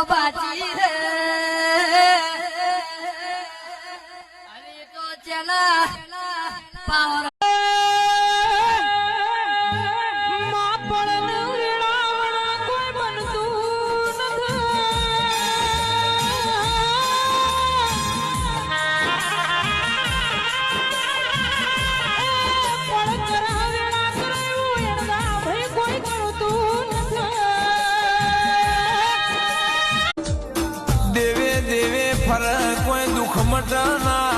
બાજી રે અરે તો ચલા પાવર દેવે દેવે ફરક કોઈ દુઃખ મટના